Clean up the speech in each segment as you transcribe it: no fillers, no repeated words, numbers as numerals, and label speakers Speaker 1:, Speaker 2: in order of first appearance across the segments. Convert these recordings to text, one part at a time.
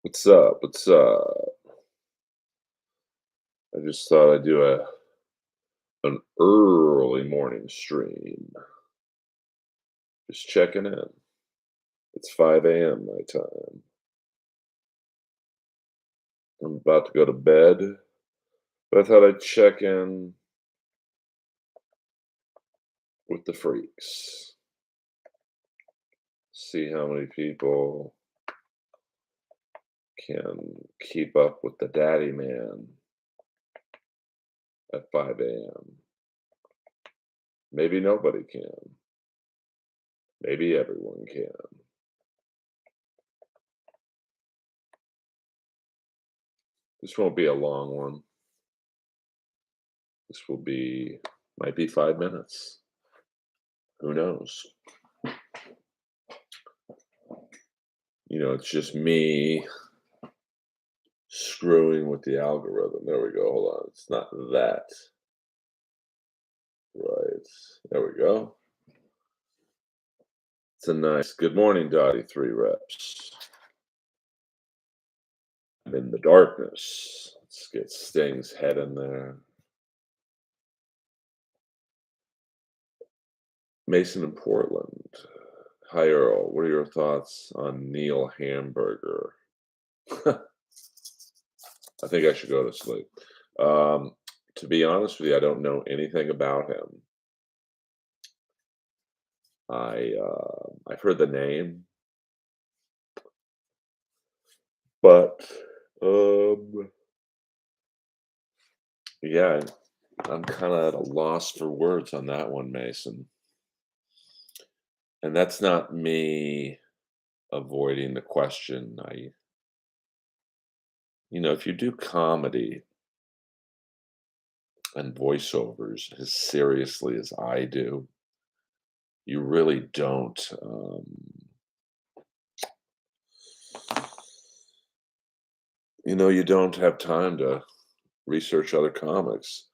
Speaker 1: What's up? What's up? I just thought I'd do an early morning stream. Just checking in. It's 5 a.m. my time. I'm about to go to bed, but I thought I'd check in with the freaks. See how many people can keep up with the daddy man at 5 a.m. Maybe nobody can. Maybe everyone can. This won't be a long one. This might be 5 minutes. Who knows? It's just me screwing with the algorithm. There we go. Hold on. It's not that. Right. There we go. It's a nice good morning, Dottie. 3 reps. I'm in the darkness. Let's get Sting's head in there. Mason in Portland. Hi, Earl. What are your thoughts on Neil Hamburger? I think I should go to sleep. To be honest with you, I don't know anything about him. I've heard the name, but um, yeah, I'm kind of at a loss for words on that one, Mason. And that's not me avoiding the question. If you do comedy and voiceovers as seriously as I do, you really don't. You don't have time to research other comics.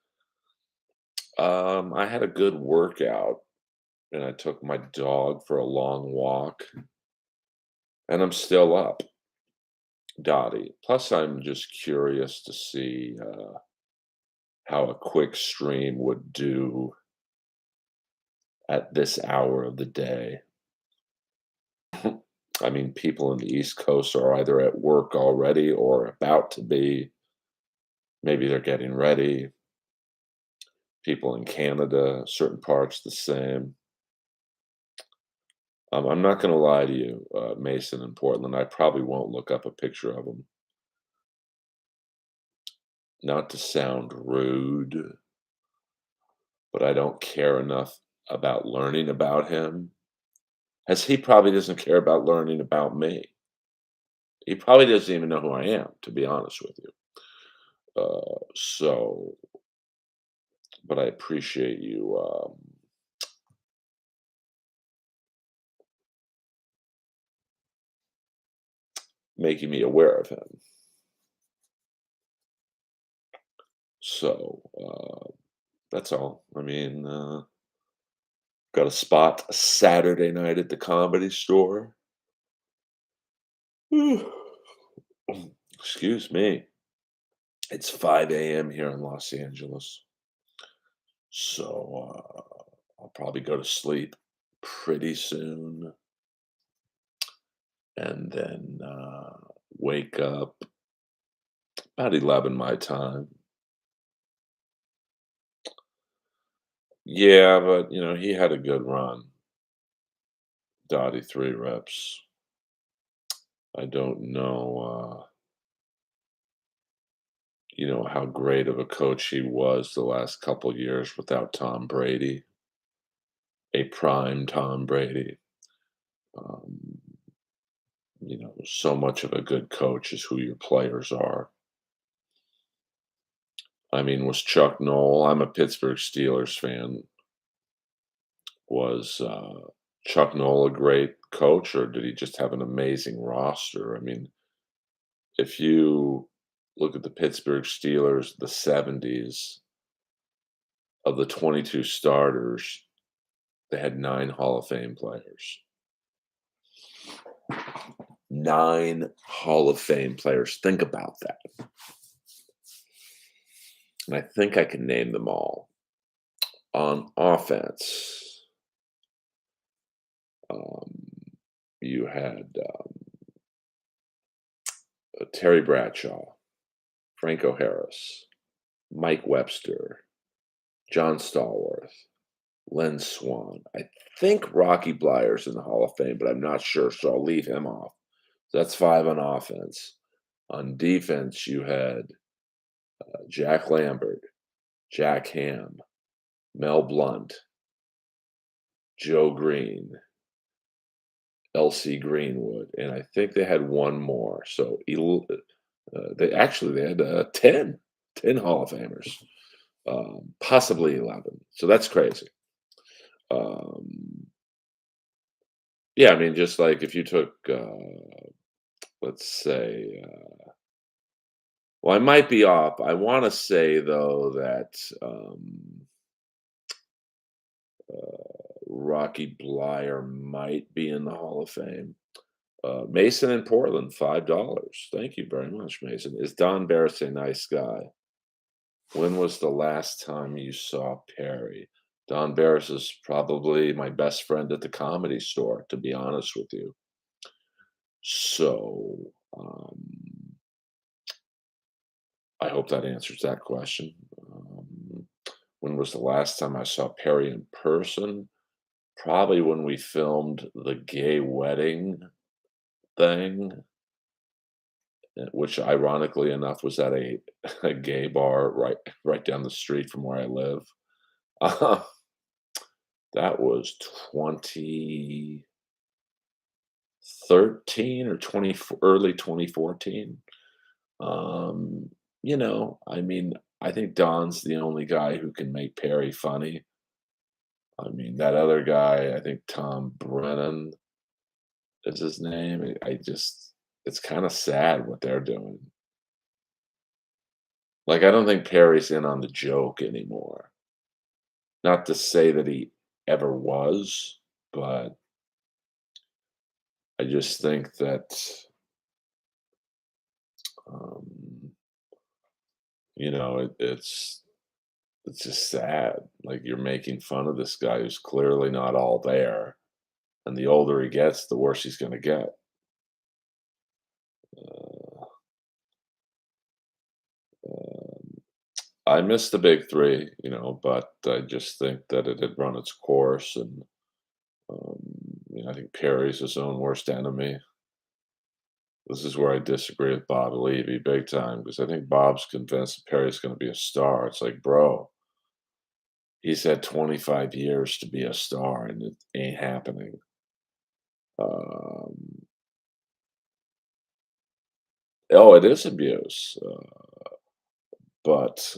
Speaker 1: I had a good workout and I took my dog for a long walk, and I'm still up, Dottie. Plus, I'm just curious to see how a quick stream would do at this hour of the day. I mean, people in the East Coast are either at work already or about to be. Maybe they're getting ready. People in Canada, certain parts the same. I'm not going to lie to you, Mason in Portland. I probably won't look up a picture of him. Not to sound rude, but I don't care enough about learning about him, as he probably doesn't care about learning about me. He probably doesn't even know who I am, to be honest with you. So, but I appreciate you making me aware of him. So, that's all. I mean, got a spot Saturday night at the Comedy Store. Excuse me. It's 5 a.m. here in Los Angeles. So, I'll probably go to sleep pretty soon and then wake up about 11 my time. Yeah, but he had a good run. Dottie 3 reps. I don't know, how great of a coach he was the last couple years without Tom Brady, a prime Tom Brady. Um, so much of a good coach is who your players are. I mean, was Chuck Noll? I'm a Pittsburgh Steelers fan. Was Chuck Noll a great coach, or did he just have an amazing roster? I mean, if you look at the Pittsburgh Steelers, the 70s, of the 22 starters, they had 9 Hall of Fame players. 9 Hall of Fame players. Think about that. And I think I can name them all. On offense, um, you had Terry Bradshaw, Franco Harris, Mike Webster, John Stallworth, Len Swan. I think Rocky Blyer's in the Hall of Fame, but I'm not sure, so I'll leave him off. So that's 5 on offense. On defense, you had Jack Lambert, Jack Ham, Mel Blount, Joe Green, L.C. Greenwood, and I think they had one more. So they had 10 Hall of Famers, possibly 11. So that's crazy. Um, yeah, I mean, just like if you took, let's say, well, I might be off. I want to say though that Rocky Blyer might be in the Hall of Fame. Mason in Portland, $5. Thank you very much, Mason. Is Don Barris a nice guy? When was the last time you saw Perry? Don Barris is probably my best friend at the Comedy Store, to be honest with you. So, I hope that answers that question. When was the last time I saw Perry in person? Probably when we filmed the gay wedding thing, which ironically enough was at a gay bar right down the street from where I live. Uh, that was 2013 or early 2014. Um, I mean, I think Don's the only guy who can make Perry funny. I mean, that other guy, I think Tom Brennan is his name. It's kind of sad what they're doing. Like, I don't think Perry's in on the joke anymore. Not to say that he ever was, but I just think that, um, it's just sad. Like you're making fun of this guy who's clearly not all there, and the older he gets, the worse he's going to get. Uh, um, I miss the big three, but I just think that it had run its course, and um, I think Perry's his own worst enemy. This is where I disagree with Bob Levy big time because I think Bob's convinced that Perry's going to be a star. It's like, bro, he's had 25 years to be a star, and it ain't happening. Um, oh, it is abuse, but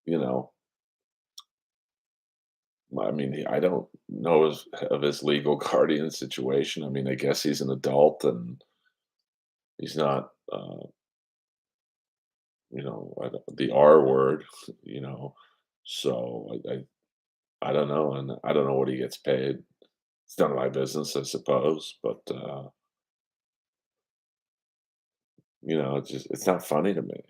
Speaker 1: you know, I mean, I don't know of his legal guardian situation. I mean, I guess he's an adult and he's not, the R word, you know. So I don't know, and I don't know what he gets paid. It's none of my business, I suppose. But it's not funny to me.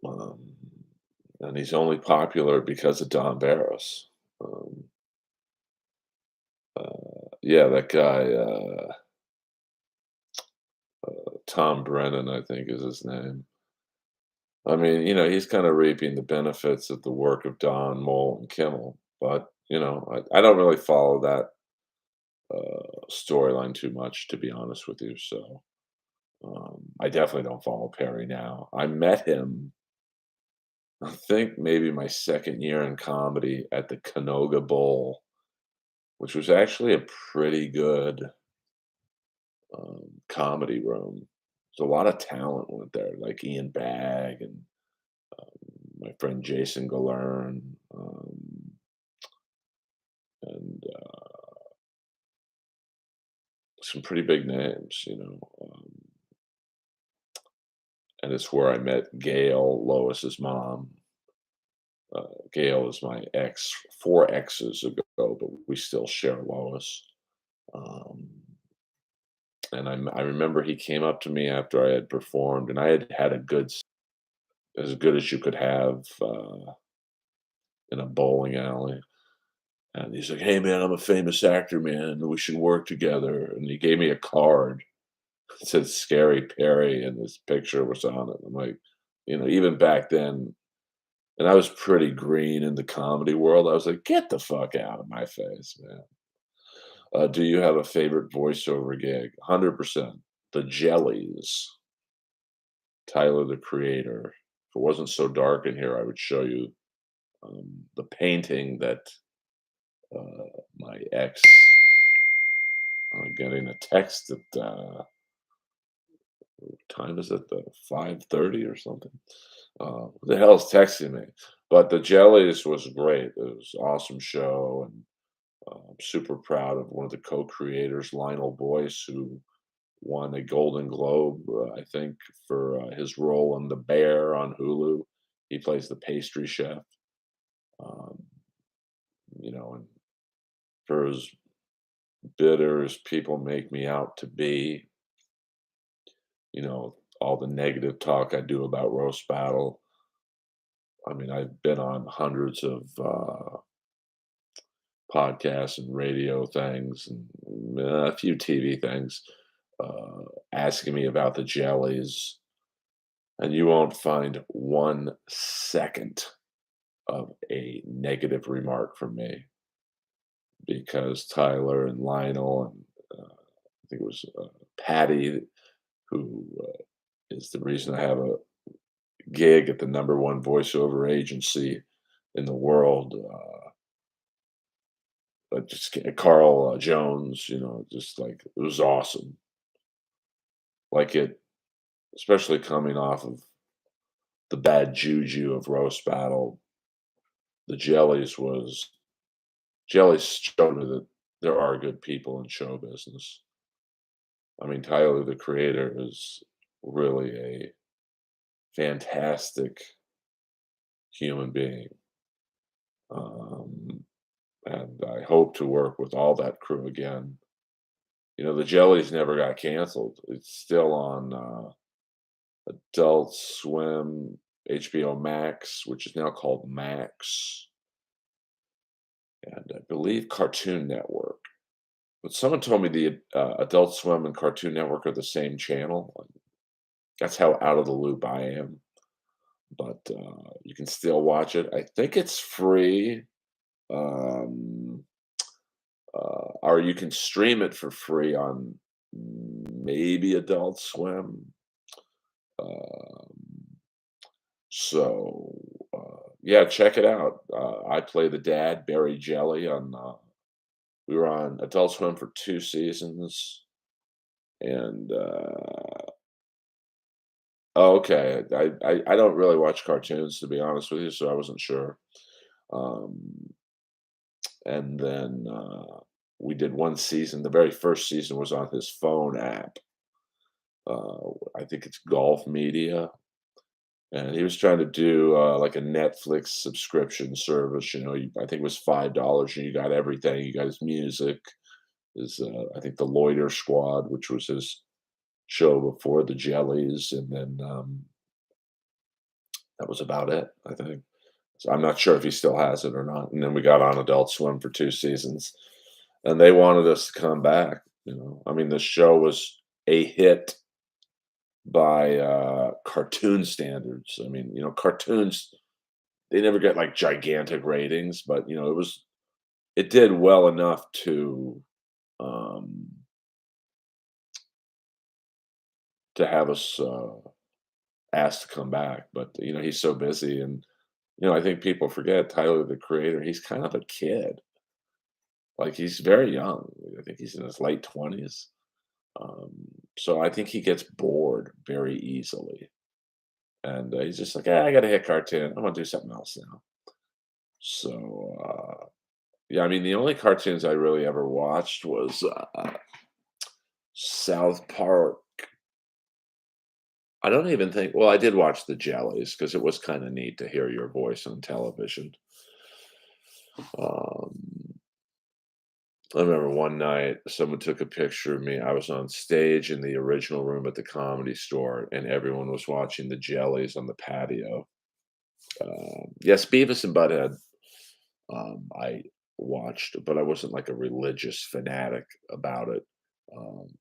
Speaker 1: Um, and he's only popular because of Don Barris. Um, yeah, that guy, Tom Brennan, I think is his name. I mean, he's kind of reaping the benefits of the work of Don, Mole, and Kimmel. But I don't really follow that storyline too much, to be honest with you. So I definitely don't follow Perry now. I met him, I think maybe my second year in comedy at the Canoga Bowl, which was actually a pretty good comedy room. There's a lot of talent went there, like Ian Bagg and my friend Jason Galern, and some pretty big names, and it's where I met Gail, Lois's mom. Gail is my ex, 4 exes ago, but we still share Lois. Um, and I remember he came up to me after I had performed, and I had had a as good as you could have in a bowling alley. And he's like, "Hey, man, I'm a famous actor, man. We should work together." And he gave me a card. It said Scary Perry, and this picture was on it. I'm like, even back then, and I was pretty green in the comedy world. I was like, "Get the fuck out of my face, man." Do you have a favorite voiceover gig? 100%. The Jellies, Tyler, the Creator. If it wasn't so dark in here, I would show you the painting that my ex. I'm getting a text at time is it? The 5:30 or something? Who the hell's texting me? But the Jellies was great. It was an awesome show, and I'm super proud of one of the co-creators, Lionel Boyce, who won a Golden Globe, I think, for his role in The Bear on Hulu. He plays the pastry chef. Um, and for as bitter as people make me out to be, all the negative talk I do about Roast Battle. I mean, I've been on hundreds of podcasts and radio things and a few TV things uh, asking me about the jellies, and you won't find 1 second of a negative remark from me because Tyler and Lionel and I think it was Patty, who is the reason I have a gig at the number one voiceover agency in the world. But just Carl Jones, just like it was awesome. Like especially coming off of the bad juju of roast battle. The jellies showed me that there are good people in show business. I mean, Tyler, the creator, is really a fantastic human being. Um, and I hope to work with all that crew again. The Jellies never got canceled. It's still on Adult Swim, HBO Max, which is now called Max, and I believe Cartoon Network. But someone told me the Adult Swim and Cartoon Network are the same channel. That's how out of the loop I am. But you can still watch it. I think it's free. Um, or you can stream it for free on maybe Adult Swim. Um, so yeah, check it out. I play the dad, Barry Jelly. On We were on Adult Swim for 2 seasons, and oh, okay. I don't really watch cartoons, to be honest with you, so I wasn't sure. Um, and then we did 1 season. The very first season was on his phone app. I think it's Golf Media, and he was trying to do like a Netflix subscription service. I think it was $5, and you got everything. You got his music, his I think the Loiter Squad, which was his show before the Jellies, and then that was about it, I think. So I'm not sure if he still has it or not. And then we got on Adult Swim for 2 seasons, and they wanted us to come back. I mean, the show was a hit by cartoon standards. I mean, cartoons, they never get like gigantic ratings, but it did well enough um, to have us asked to come back. But he's so busy, and I think people forget Tyler, the creator. He's kind of a kid. Like, he's very young. I think he's in his late 20s. Um, so I think he gets bored very easily. And he's just like, I got to hit cartoon. I'm going to do something else now. So, yeah, I mean, the only cartoons I really ever watched was South Park. I don't even think, well, I did watch the Jellies because it was kind of neat to hear your voice on television. Um, I remember one night someone took a picture of me. I was on stage in the original room at the Comedy Store, and everyone was watching the Jellies on the patio. Yes, Beavis and Butthead, I watched, but I wasn't like a religious fanatic about it.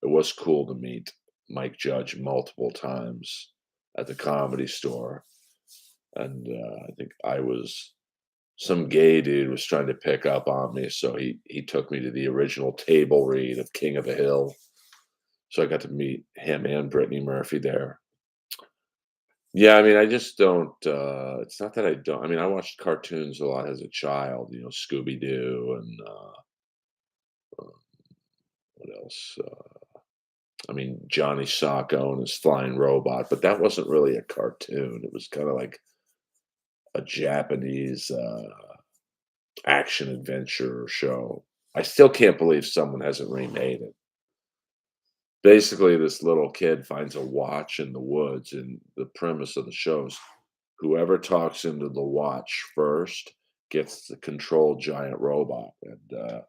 Speaker 1: It was cool to meet Mike Judge multiple times at the Comedy Store, and I think I was some gay dude was trying to pick up on me, so he took me to the original table read of King of the Hill. So I got to meet him and Brittany Murphy there. Yeah, I mean, I just don't, it's not that I don't I mean, I watched cartoons a lot as a child, Scooby Doo and, what else? I mean, Johnny Socko and his flying robot, but that wasn't really a cartoon. It was kinda like a Japanese, action adventure show. I still can't believe someone hasn't remade it. Basically, this little kid finds a watch in the woods, and the premise of the show is whoever talks into the watch first gets to control giant robot. And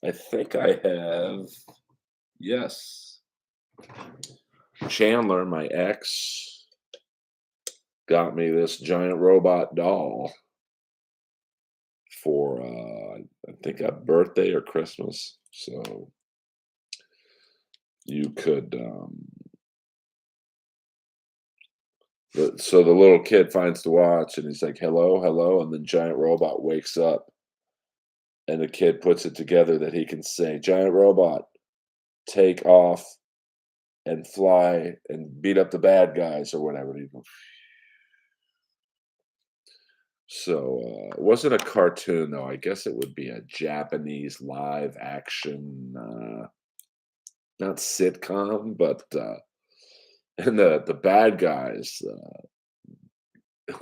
Speaker 1: I think I have, yes, Chandler, my ex, got me this giant robot doll for I think a birthday or Christmas. So you could so the little kid finds the watch and he's like, "Hello, hello," and the giant robot wakes up, and the kid puts it together that he can say, "Giant robot, take off and fly and beat up the bad guys," or whatever. So it wasn't a cartoon though. I guess it would be a Japanese live action, not sitcom, but and the bad guys,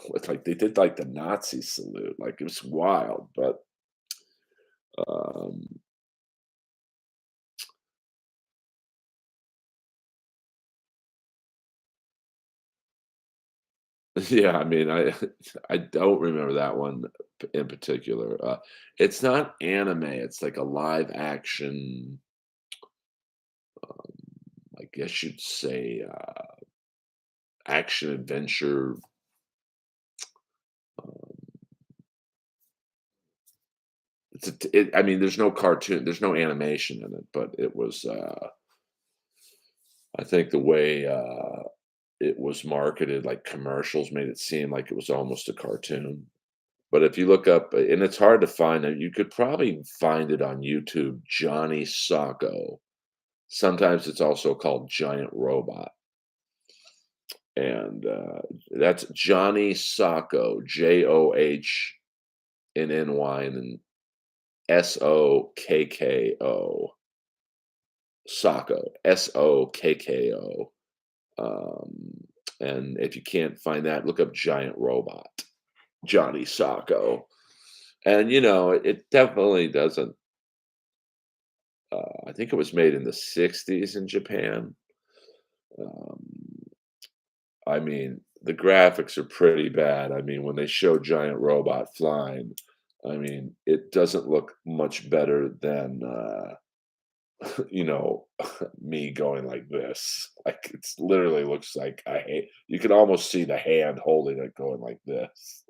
Speaker 1: with like they did like the Nazi salute, like it was wild, but um yeah, I mean, I I don't remember that one in particular. It's not anime, it's like a live action, I guess you'd say, action adventure. Um, I mean, there's no cartoon, there's no animation in it, but it was, I think the way it was marketed, like commercials made it seem like it was almost a cartoon. But if you look up, and it's hard to find it, you could probably find it on YouTube, Johnny Socko. Sometimes it's also called Giant Robot, and, that's Johnny Socko, Johnnny, and then Sokko, Socko, Sokko, and if you can't find that, look up Giant Robot, Johnny Socko, and, it definitely doesn't, I think it was made in the '60s in Japan. Um, I mean, the graphics are pretty bad. I mean, when they show Giant Robot flying, I mean, it doesn't look much better than, you know, me going like this. Like, it's literally looks like you can almost see the hand holding it going like this.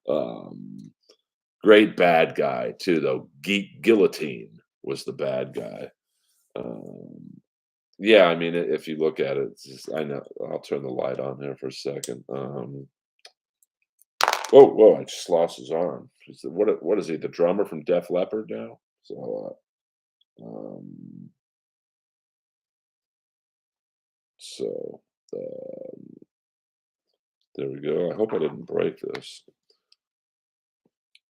Speaker 1: Um, Great bad guy too, though. Guillotine was the bad guy. Um, yeah, I mean, if you look at it, it's just, I know. I'll turn the light on there for a second. Whoa, whoa! I just lost his arm. What is he? The drummer from Def Leppard now? So, um, so um, there we go. I hope I didn't break this.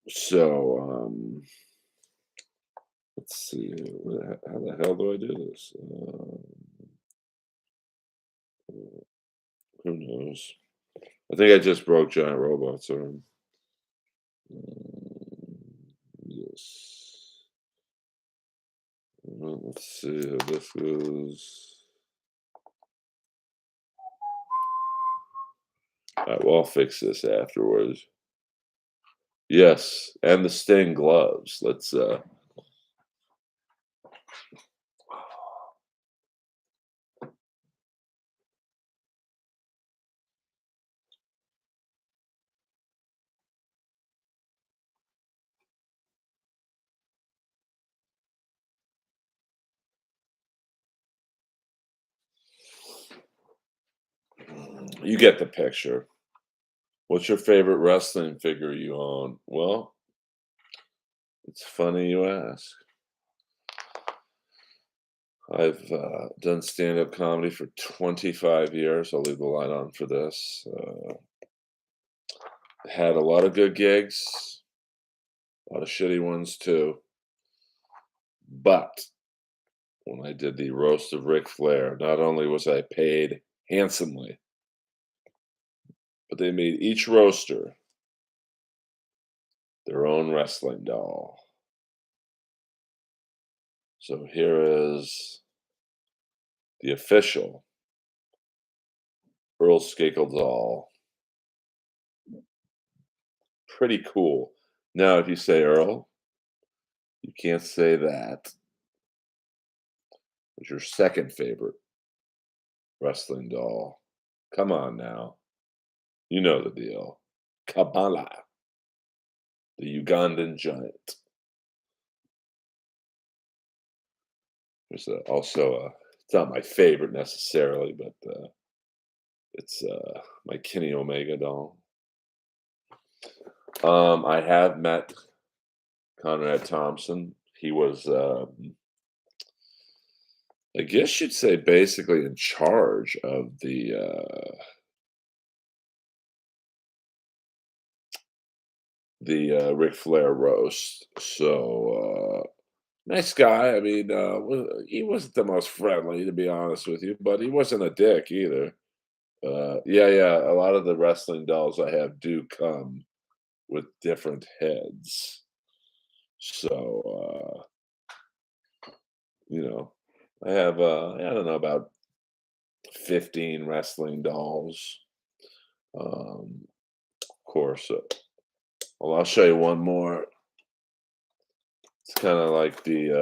Speaker 1: So, let's see. How the hell do I do this? Who knows? I think I just broke Giant Robot's arm. Yes. Well, let's see how this goes. All right, well, I'll fix this afterwards. Yes, and the Sting gloves. Let's You get the picture. What's your favorite wrestling figure you own? Well, it's funny you ask. I've done stand-up comedy for 25 years. I'll leave the light on for this. Had a lot of good gigs, a lot of shitty ones too. But when I did the roast of Ric Flair, not only was I paid handsomely, but they made each roaster their own wrestling doll. So here is the official Earl Skakel doll. Pretty cool. Now, if you say Earl, you can't say that. What's your second favorite wrestling doll? Come on now. You know the deal. Kabbalah, the Ugandan giant. There's also it's not my favorite necessarily, but it's my Kenny Omega doll. I have met Conrad Thompson. He was, I guess you'd say, basically in charge of the Ric Flair roast. So nice guy. I mean, he wasn't the most friendly, to be honest with you, but he wasn't a dick either. Yeah, yeah. A lot of the wrestling dolls I have do come with different heads. So, I have, I don't know, about 15 wrestling dolls. Of course, well, I'll show you one more. It's kind of like the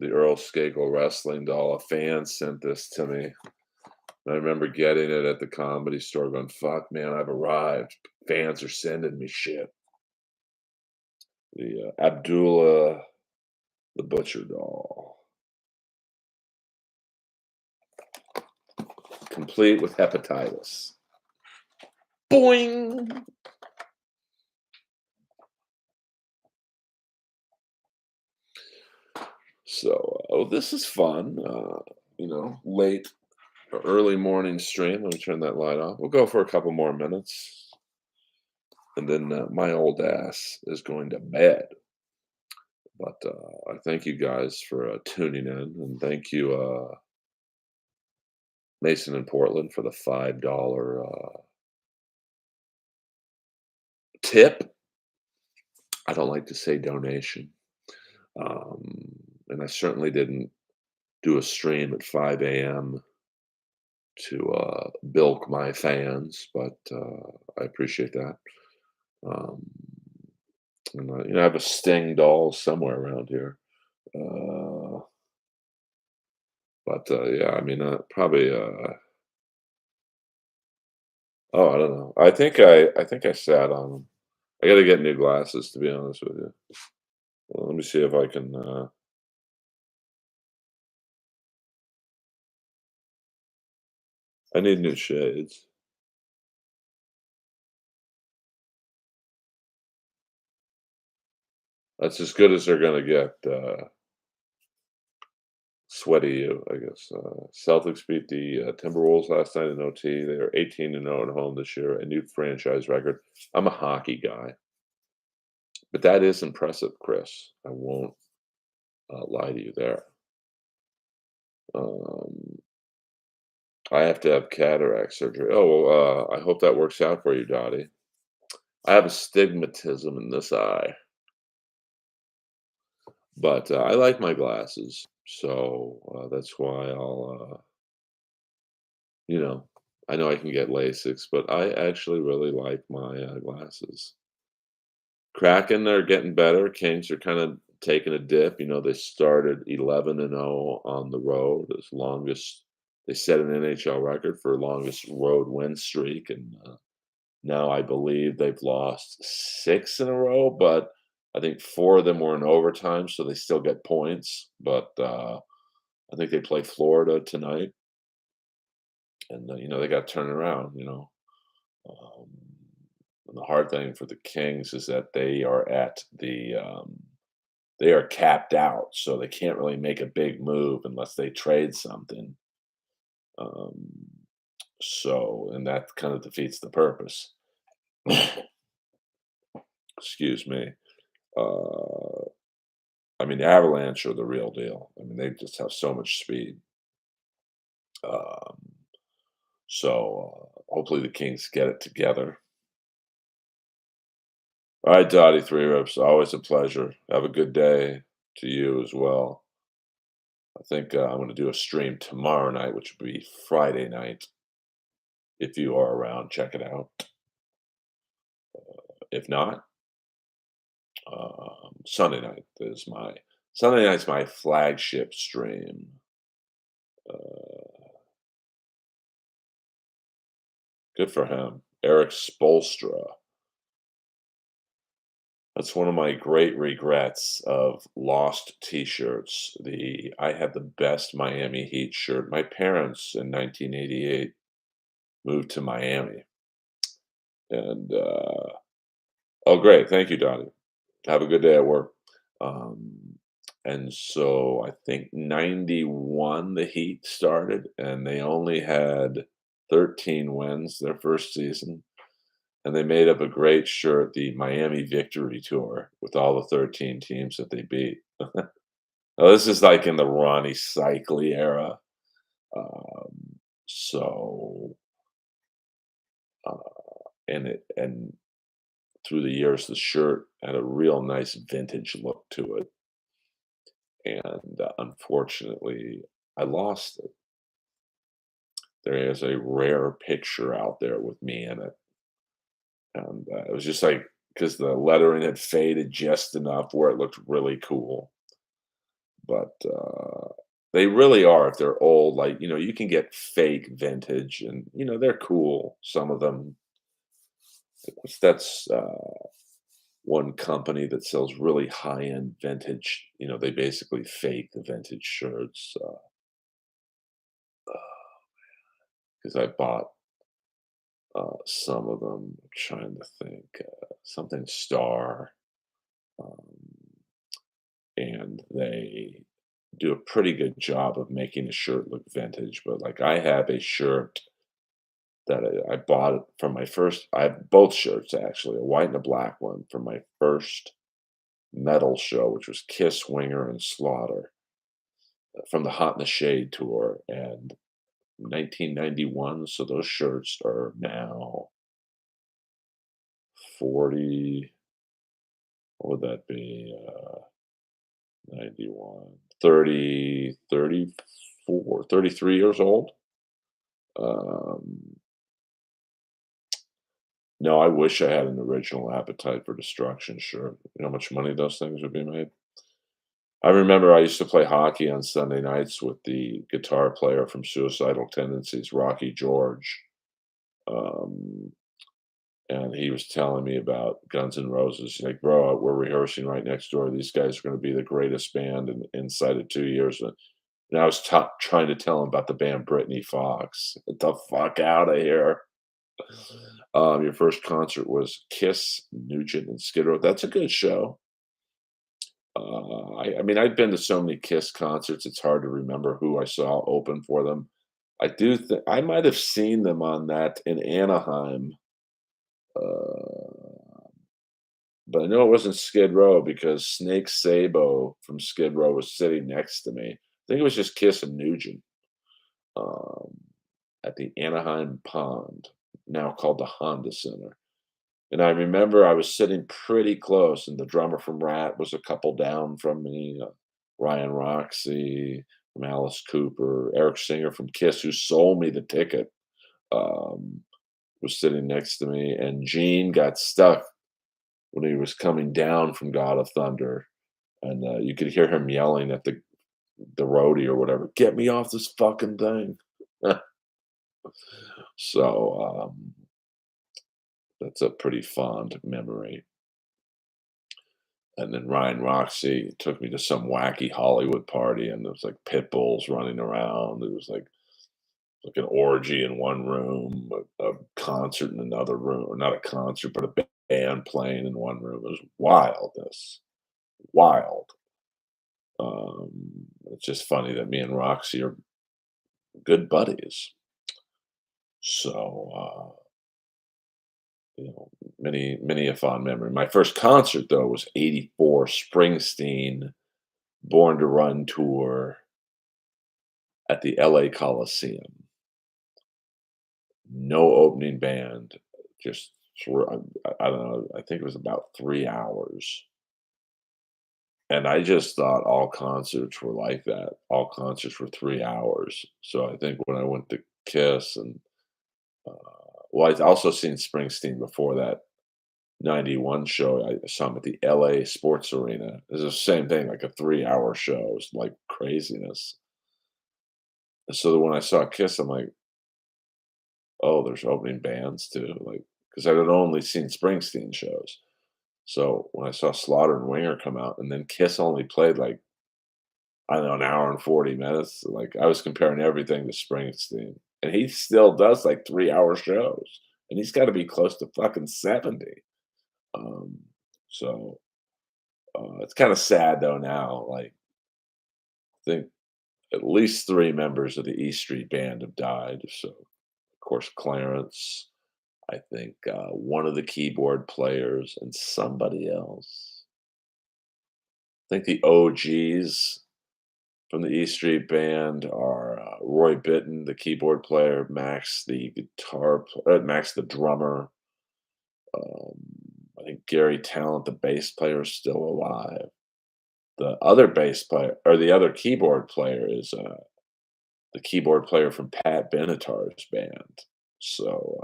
Speaker 1: Earl Skakel wrestling doll. A fan sent this to me. I remember getting it at the comedy store, going, "Fuck, man, I've arrived. Fans are sending me shit." The Abdullah the Butcher doll, complete with hepatitis. Boing. So, oh, this is fun. Late or early morning stream. Let me turn that light off. We'll go for a couple more minutes, and then my old ass is going to bed. But I thank you guys for tuning in, and thank you, Mason in Portland, for the $5 tip. I don't like to say donation, um, and I certainly didn't do a stream at 5 a.m. to bilk my fans, but I appreciate that. Um, and, I have a Sting doll somewhere around here. Uh, but yeah, I mean, probably. Oh, I don't know. I think I sat on them. I got to get new glasses, to be honest with you. Well, let me see if I can. I need new shades. That's as good as they're gonna get. Sweaty you, I guess. Celtics beat the Timberwolves last night in OT. They are 18-0 at home this year, a new franchise record. I'm a hockey guy, but that is impressive, Chris. I won't lie to you there. Um, I have to have cataract surgery. Oh, well, I hope that works out for you, Dottie. I have astigmatism in this eye, but I like my glasses, so that's why you know, I know I can get LASIX, but I actually really like my glasses. Kraken are getting better. Kings are kind of taking a dip. They started 11-0 on the road, as longest they set an NHL record for longest road win streak, and now I believe they've lost 6 in a row, but I think 4 of them were in overtime, so they still get points. But I think they play Florida tonight, and they got to turn around. Um, and the hard thing for the Kings is that they are capped out, so they can't really make a big move unless they trade something. Um, and that kind of defeats the purpose. Excuse me. Uh, I mean, the Avalanche are the real deal. I mean, they just have so much speed. Um, hopefully the Kings get it together. All right, Dottie Three Rips, always a pleasure. Have a good day to you as well. I think I'm going to do a stream tomorrow night, which will be Friday night. If you are around, check it out. If not, Sunday night is my Sunday night's my flagship stream. Uh, Good for him, Eric Spolstra. That's one of my great regrets of lost T-shirts. The I had the best Miami Heat shirt. My parents in 1988 moved to Miami, and oh, great, thank you, Donnie. Have a good day at work. Um, and so I think 91 the Heat started, and they only had 13 wins their first season. And they made up a great shirt, the Miami Victory Tour, with all the 13 teams that they beat. Now, this is like in the Ronnie Cycli era. Um, so, uh, and through the years, the shirt had a real nice vintage look to it. And unfortunately, I lost it. There is a rare picture out there with me in it. And it was just like, because the lettering had faded just enough where it looked really cool. But they really are, if they're old, like, you can get fake vintage and, they're cool, some of them. That's one company that sells really high-end vintage. They basically fake the vintage shirts. Because I bought some of them. I'm trying to think. Something Star. Um, and they do a pretty good job of making a shirt look vintage. But like I have a shirt that I bought it from my first. I have both shirts actually, a white and a black one from my first metal show, which was Kiss, Winger, and Slaughter from the Hot in the Shade tour, and 1991. So those shirts are now 40. What would that be? 91, 30, 34, 33 years old. Um, no, I wish I had an original Appetite for Destruction shirt. You know how much money those things would be made? I remember I used to play hockey on Sunday nights with the guitar player from Suicidal Tendencies, Rocky George. Um, and he was telling me about Guns N' Roses. He's like, bro, we're rehearsing right next door. These guys are going to be the greatest band inside of 2 years. And I was trying to tell him about the band Britney Fox. Get the fuck out of here. Your first concert was Kiss, Nugent, and Skid Row. That's a good show. I mean, I've been to so many Kiss concerts, it's hard to remember who I saw open for them. I do think I might have seen them on that in Anaheim, uh, but I know it wasn't Skid Row because Snake Sabo from Skid Row was sitting next to me. I think it was just Kiss and Nugent um, at the Anaheim Pond, now called the Honda Center. And I remember I was sitting pretty close, and the drummer from Rat was a couple down from me, Ryan Roxy from Alice Cooper, Eric Singer from Kiss, who sold me the ticket, um, was sitting next to me, and Gene got stuck when he was coming down from God of Thunder, and you could hear him yelling at the roadie or whatever, "Get me off this fucking thing!" So that's a pretty fond memory. And then Ryan Roxy took me to some wacky Hollywood party, and there was like pit bulls running around. It was like like an orgy in one room, a concert in another room, or not a concert, but a band playing in one room. It was wildness, wild. It's just funny that me and Roxy are good buddies. So, many a fond memory. My first concert though was '84 Springsteen Born to Run tour at the LA Coliseum. No opening band, just I don't know, I think it was about 3 hours. And I just thought all concerts were like that. All concerts were 3 hours. So I think when I went to Kiss and, uh well, I'd also seen Springsteen before that '91 show. I saw him at the LA Sports Arena. It was the same thing, like a 3-hour show. It was like craziness. So when I saw Kiss, I'm like, "Oh, there's opening bands too," like, because I had only seen Springsteen shows. So when I saw Slaughter and Winger come out, and then Kiss only played, like, I don't know, an hour and 40 minutes, like, I was comparing everything to Springsteen, and he still does, like, 3-hour shows, and he's gotta be close to fucking 70. Um, so, it's kinda sad though now, like, I think at least 3 members of the E Street Band have died. So, of course, Clarence, I think, one of the keyboard players, and somebody else. I think the OGs from the E Street Band are, Roy Bittan, the keyboard player, Max the drummer, um, I think Gary Talent, the bass player, is still alive. The other bass player or the other keyboard player is, the keyboard player from Pat Benatar's band. So,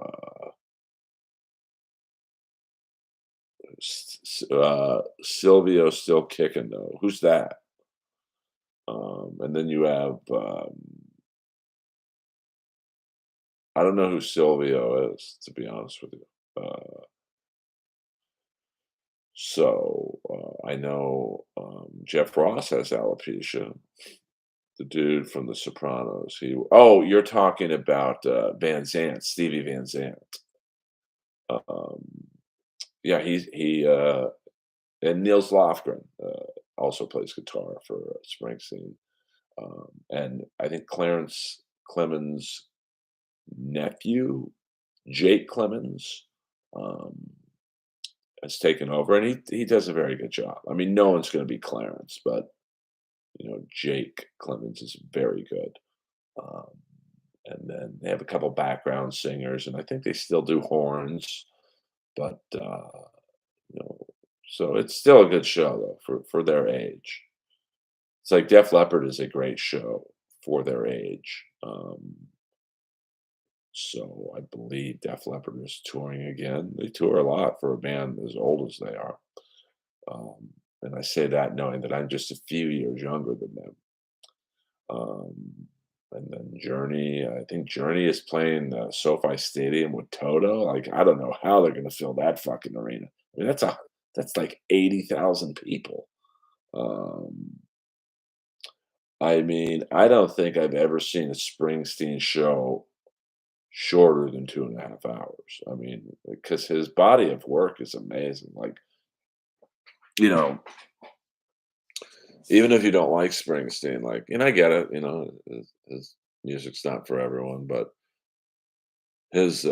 Speaker 1: Silvio's still kicking though. Who's that? And then you have, I don't know who Silvio is, to be honest with you. I know, Jeff Ross has alopecia. The dude from The Sopranos. Oh, you're talking about, Van Zandt, Stevie Van Zandt. Um, yeah, and Niels Lofgren, also plays guitar for, Springsteen. And I think Clarence Clemens' nephew, Jake Clemens, um, has taken over, and he does a very good job. I mean, no one's gonna be Clarence, but, Jake Clemens is very good. Um, and then they have a couple background singers, and I think they still do horns, but, you know, so it's still a good show though for their age. It's like Def Leppard is a great show for their age. So I believe Def Leppard is touring again. They tour a lot for a band as old as they are. Um, and I say that knowing that I'm just a few years younger than them. Um, and then Journey, I think Journey is playing SoFi Stadium with Toto. Like, I don't know how they're going to fill that fucking arena. I mean, that's like 80,000 people. Um, I mean, I don't think I've ever seen a Springsteen show shorter than 2.5 hours. I mean, because his body of work is amazing. Like, you know, even if you don't like Springsteen, like, and I get it, his music's not for everyone, but his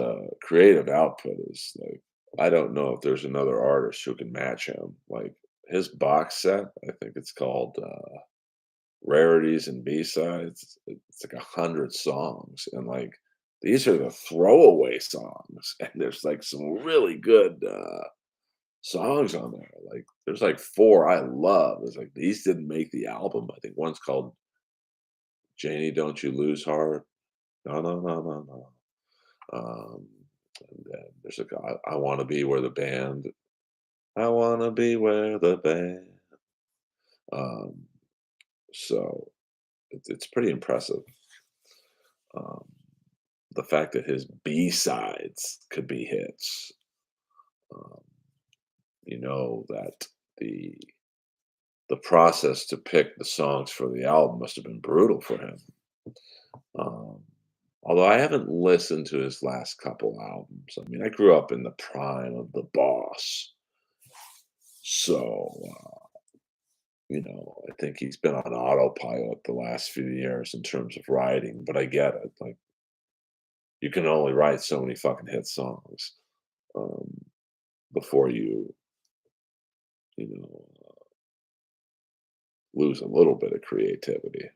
Speaker 1: creative output is like, I don't know if there's another artist who can match him. Like his box set, I think it's called Rarities and B-sides. It's like 100 songs, and like these are the throwaway songs, and there's like some really good songs on there. Like there's like four I love. It's like these didn't make the album. I think one's called Janie, Don't You Lose Heart. No, no, no, no, no. And then there's like I want to be where the band. I want to be where the band. Um, so it's pretty impressive. Um, the fact that his B sides could be hits. Um, that the the process to pick the songs for the album must have been brutal for him. Um, Although I haven't listened to his last couple albums. I mean, I grew up in the prime of The Boss, so, I think he's been on autopilot the last few years in terms of writing, but I get it, like, you can only write so many fucking hit songs, um, before you know, lose a little bit of creativity.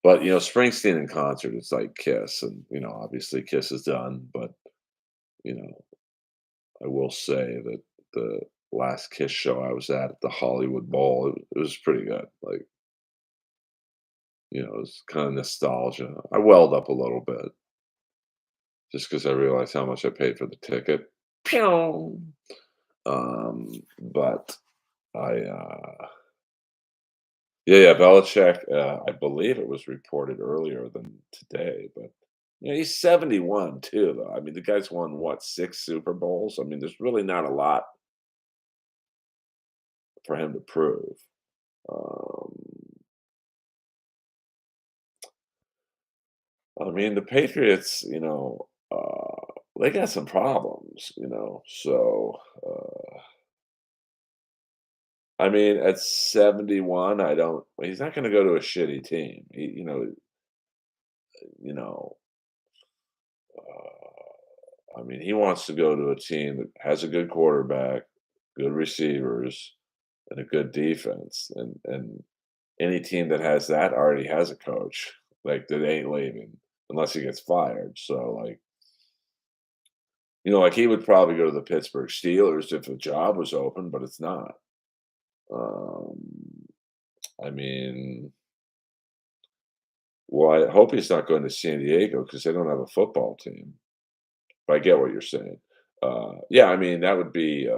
Speaker 1: But, Springsteen in concert, it's like Kiss, and, obviously Kiss is done, but, you know, I will say that the last Kiss show I was at the Hollywood Bowl, it was pretty good. Like, it was kind of nostalgia. I welled up a little bit just because I realized how much I paid for the ticket. Pew! But yeah, Belichick, I believe it was reported earlier than today, but he's 71 too, though. I mean, the guy's won what, 6 Super Bowls? I mean, there's really not a lot for him to prove. Um, I mean, the Patriots, they got some problems, so I mean, at 71, I don't he's not gonna go to a shitty team. You know, I mean, he wants to go to a team that has a good quarterback, good receivers, and a good defense. And any team that has that already has a coach. Like that ain't leaving unless he gets fired. So like, like he would probably go to the Pittsburgh Steelers if a job was open, but it's not. Um, I mean, well, I hope he's not going to San Diego because they don't have a football team. But I get what you're saying. Yeah, I mean that would be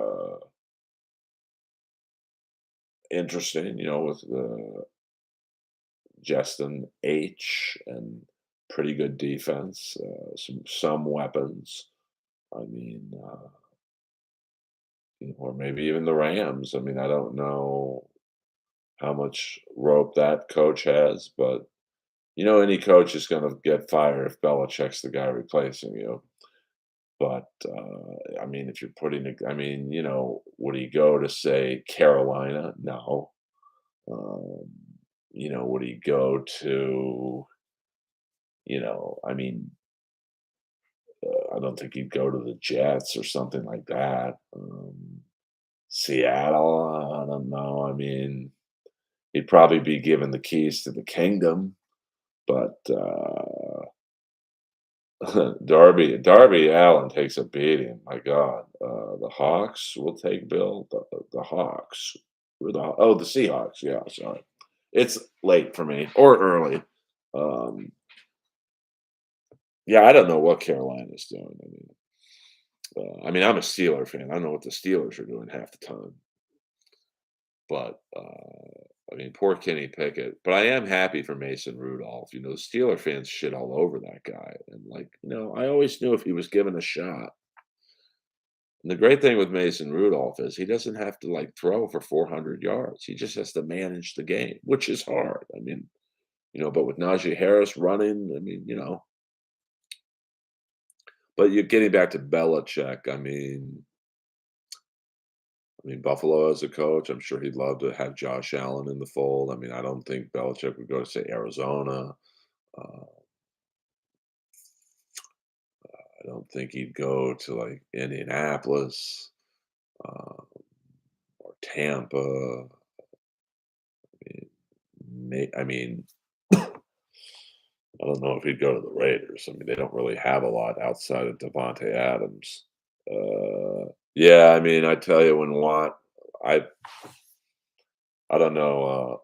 Speaker 1: interesting, with Justin H and pretty good defense, some weapons. I mean, or maybe even the Rams. I mean, I don't know how much rope that coach has, but any coach is going to get fired if Belichick's the guy replacing you. But I mean, if you're putting, I mean, would he go to say Carolina? No. Um, would he go to, I mean, I don't think he'd go to the Jets or something like that. Seattle, I don't know. I mean, he'd probably be given the keys to the kingdom, but Darby Allen takes a beating. My God, the Hawks will take Bill. The Hawks, the Seahawks. Yeah, sorry, it's late for me or early. Um, yeah, I don't know what Carolina's doing. I mean, I'm a Steeler fan. I don't know what the Steelers are doing half the time, but I mean, poor Kenny Pickett. But I am happy for Mason Rudolph. The Steeler fans shit all over that guy, and like, I always knew if he was given a shot. And the great thing with Mason Rudolph is he doesn't have to like throw for 400 yards. He just has to manage the game, which is hard. I mean, but with Najee Harris running, I mean, but you're getting back to Belichick. I mean, Buffalo as a coach, I'm sure he'd love to have Josh Allen in the fold. I mean, I don't think Belichick would go to say Arizona. Uh, I don't think he'd go to like Indianapolis or Tampa. I mean, I don't know if he'd go to the Raiders. I mean, they don't really have a lot outside of Devontae Adams. Yeah, I mean, I tell you, I I don't know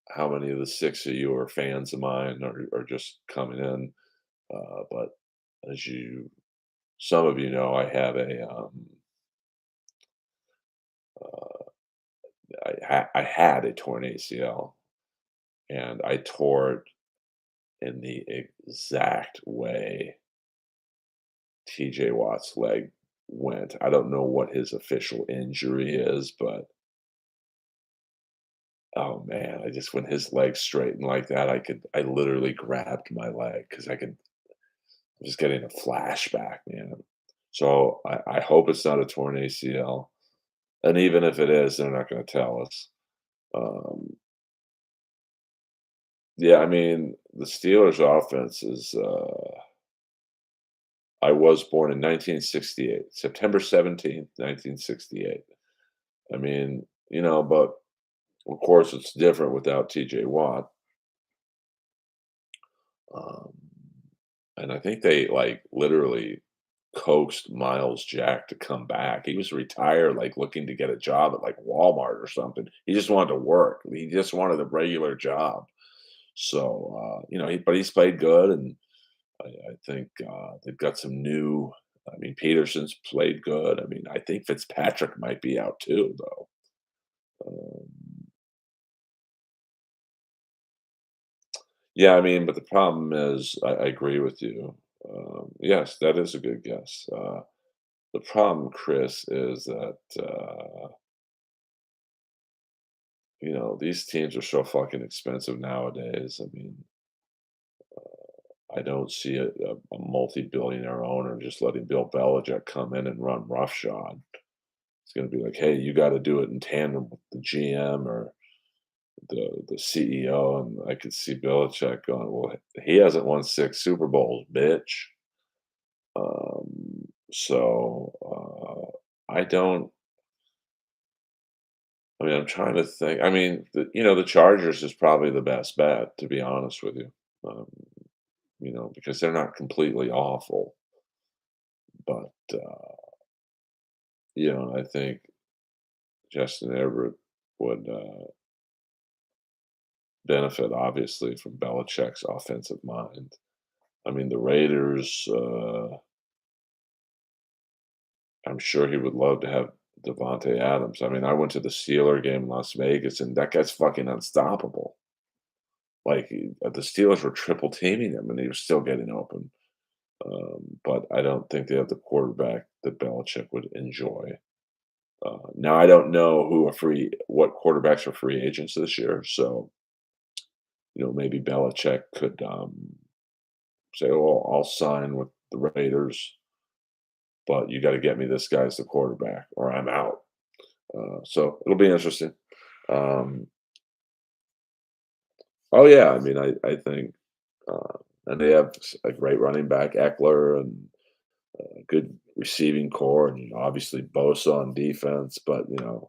Speaker 1: how many of the 6 of you are fans of mine or just coming in, but as some of you know, I had a torn ACL, and I tore it in the exact way TJ Watt's leg went. I don't know what his official injury is, but oh man, I just when his leg straightened like that, I literally grabbed my leg because I could. Just getting a flashback, man. So I hope it's not a torn ACL, and even if it is, they're not gonna tell us. Um, yeah, I mean, the Steelers' offense is, I was born in 1968, September 17th, 1968. I mean, but of course, it's different without TJ Watt. Um, and I think they, like, literally coaxed Miles Jack to come back. He was retired, like, looking to get a job at, like, Walmart or something. He just wanted to work. He just wanted a regular job. So, but he's played good, and I think, they've got some new I mean, Peterson's played good. I mean, I think Fitzpatrick might be out too, though. Um, yeah, I mean, but the problem is, I agree with you. Yes, that is a good guess. The problem, Chris, is that, these teams are so fucking expensive nowadays. I mean, I don't see a multi-billionaire owner just letting Bill Belichick come in and run roughshod. It's going to be like, hey, you got to do it in tandem with the GM or the CEO. And I could see Belichick going, well, he hasn't won 6 Super Bowls, bitch. I don't. I mean, I'm trying to think. I mean, the Chargers is probably the best bet, to be honest with you. Um, because they're not completely awful, but I think Justin Everett would benefit obviously from Belichick's offensive mind. I mean, the Raiders. I'm sure he would love to have Devontae Adams. I mean, I went to the Steeler game in Las Vegas, and that guy's fucking unstoppable. Like the Steelers were triple teaming him, and he was still getting open. But I don't think they have the quarterback that Belichick would enjoy. Now I don't know what quarterbacks are free agents this year. So maybe Belichick could say, "Well, I'll sign with the Raiders, but you got to get me this guy as the quarterback, or I'm out." So it'll be interesting. Um, oh yeah, I mean, I think, and they have a great running back, Eckler, and a good receiving core, and obviously Bosa on defense. But uh,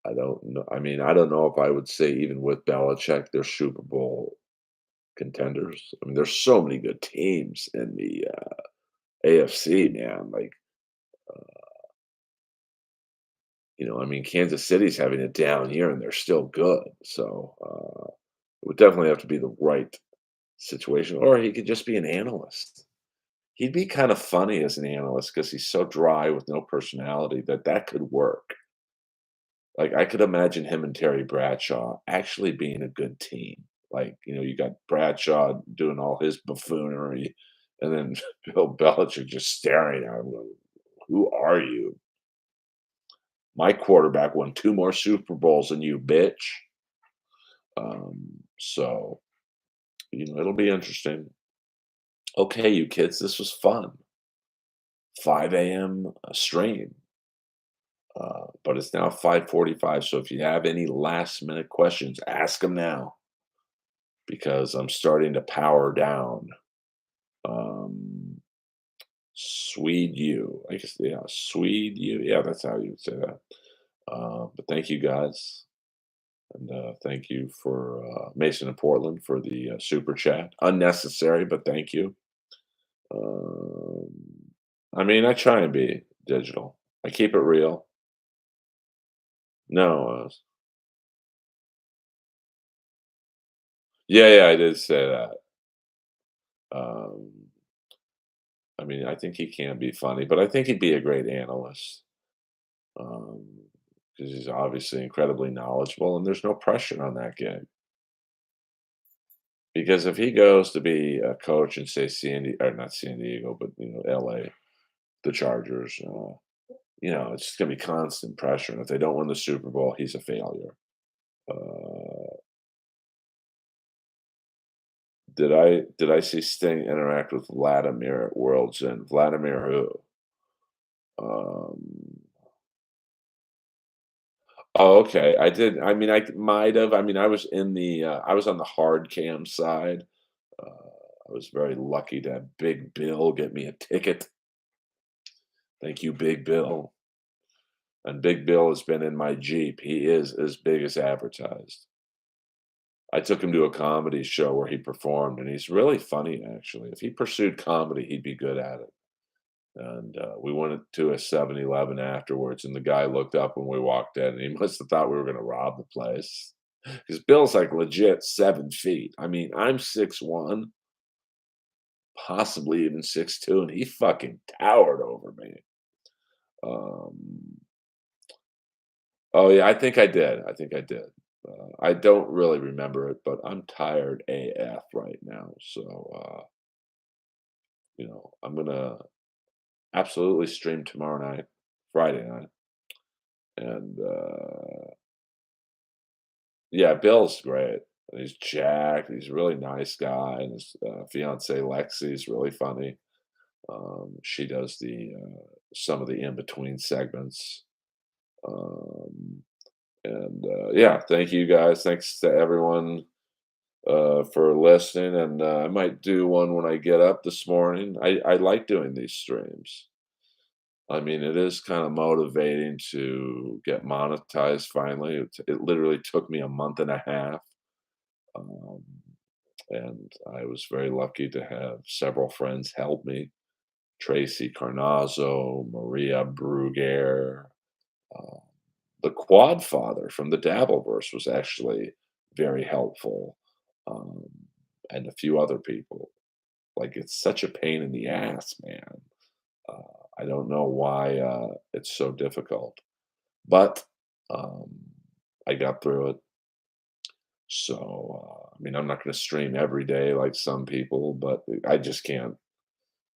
Speaker 1: I don't know. I mean, I don't know if I would say even with Belichick, they're Super Bowl contenders. I mean, there's so many good teams in the AFC, man. Like, I mean, Kansas City's having a down year, and they're still good. So it would definitely have to be the right situation, or he could just be an analyst. He'd be kind of funny as an analyst because he's so dry with no personality that could work. Like, I could imagine him and Terry Bradshaw actually being a good team. Like, you got Bradshaw doing all his buffoonery, and then Bill Belichick just staring at him going, "Who are you? My quarterback won 2 more Super Bowls than you, bitch." So, it'll be interesting. Okay, you kids, this was fun. 5 a.m. Stream. But it's now 5:45, so if you have any last-minute questions, ask them now because I'm starting to power down. Um, Swede you. I guess, yeah, Swede you. Yeah, that's how you would say that. But thank you guys. And thank you for Mason and Portland for the super chat. Unnecessary, but thank you. Um, I mean, I try and be digital. I keep it real. No, yeah, yeah, I did say that. Um, I mean, I think he can be funny, but I think he'd be a great analyst because he's obviously incredibly knowledgeable, and there's no pressure on that gig. Because if he goes to be a coach and say or not San Diego, but L.A., the Chargers, it's going to be constant pressure, and if they don't win the Super Bowl, he's a failure. Uh, Did I see Sting interact with Vladimir at World's End? Vladimir who? Um, oh, okay. I did. I mean, I might have. I mean, I was in the. I was on the hard cam side. Uh, I was very lucky to have Big Bill get me a ticket. Thank you, Big Bill. And Big Bill has been in my Jeep. He is as big as advertised. I took him to a comedy show where he performed, and he's really funny, actually. If he pursued comedy, he'd be good at it. And we went to a 7-Eleven afterwards, and the guy looked up when we walked in, and he must have thought we were going to rob the place. Because Bill's like legit 7 feet. I mean, I'm 6'1", possibly even 6'2", and he fucking towered over me. Um, oh yeah, I think I did. I think I did. I don't really remember it, but I'm tired AF right now. So, I'm gonna absolutely stream tomorrow night, Friday night, and yeah, Bill's great. He's jacked. He's a really nice guy, and his fiance Lexi is really funny. She does the some of the in between segments. Um, and yeah, thank you guys. Thanks to everyone for listening. And I might do one when I get up this morning. I like doing these streams. I mean, it is kind of motivating to get monetized finally. It literally took me a month and a half. Um, and I was very lucky to have several friends help me. Tracy Carnazzo, Maria Bruguer, uh, the Quad Father from the Dabbleverse was actually very helpful, um, and a few other people. Like, it's such a pain in the ass, man. I don't know why it's so difficult, but um, I got through it. So, I mean, I'm not going to stream every day like some people, but I just can't.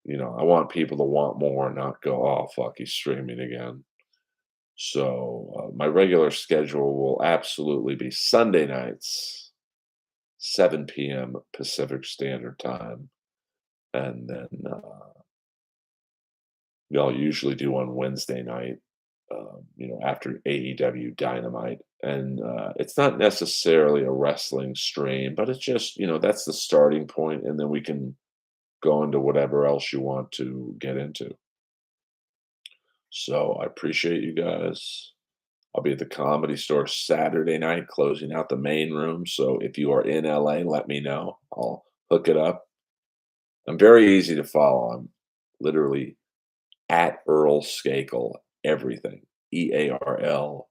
Speaker 1: I want people to want more, not go, oh, fuck, he's streaming again. So, my regular schedule will absolutely be Sunday nights, 7 p.m. Pacific Standard Time. And then I'll usually do on Wednesday night, after AEW Dynamite. And it's not necessarily a wrestling stream, but it's just, that's the starting point, and then we can go into whatever else you want to get into. So I appreciate you guys. I'll be at the Comedy Store Saturday night, closing out the main room. So if you are in LA, let me know. I'll hook it up. I'm very easy to follow. I'm literally at Earl Skakel, everything. EARLSKAKEL.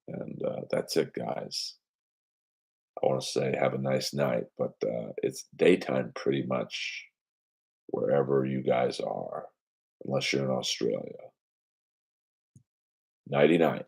Speaker 1: And that's it, guys. I want to say have a nice night, but it's daytime pretty much wherever you guys are, unless you're in Australia. Nighty night.